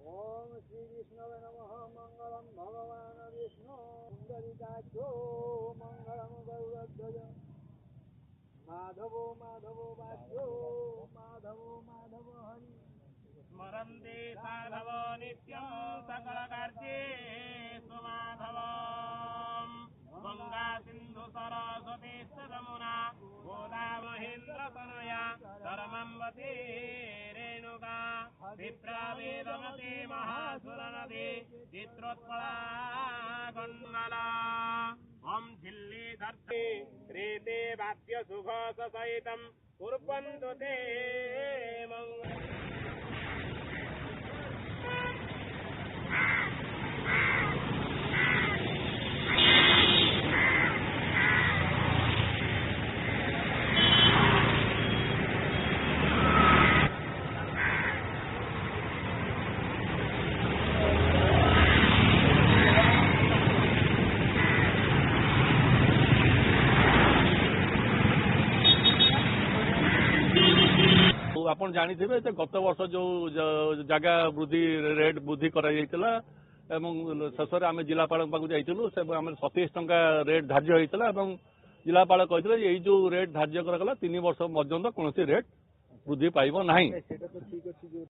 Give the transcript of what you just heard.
ओम श्री विष्णवे नमः। मंगलम भगवान विष्णु पुंडरीकाक्षो मंगलम गरुड़ध्वज माधवो माधवो वाच्यो माधवो माधव हरि स्मरन्ति साधवो नित्यं सकलकार्येषु माधवम् गंगा सिन्धु सरस्वती यमुना गोदावरीन्द्रतनया धर्मवती रेणुका विप्रावेदमती महासुरनदी चित्रोत्पला गंगला ओम झिल्ली धर्ते रेते वाद्य सुघोष सहितं कुर्वन्तु ते मंगलम्। आपण जानिथिबे जे गत वर्ष जो जगह वृद्धि रेट वृद्धि करा जायतिला एवं शेषरे आम जिलापाल पाक जाइतिलु से आम 27 टंका रेट धार्य होइतिला एवं जिलापाल कहिथिले जे एई जो रेट धार्य करगला 3 वर्ष पर्यंत कोनोसी रेट वृद्धि पाइबो नाही।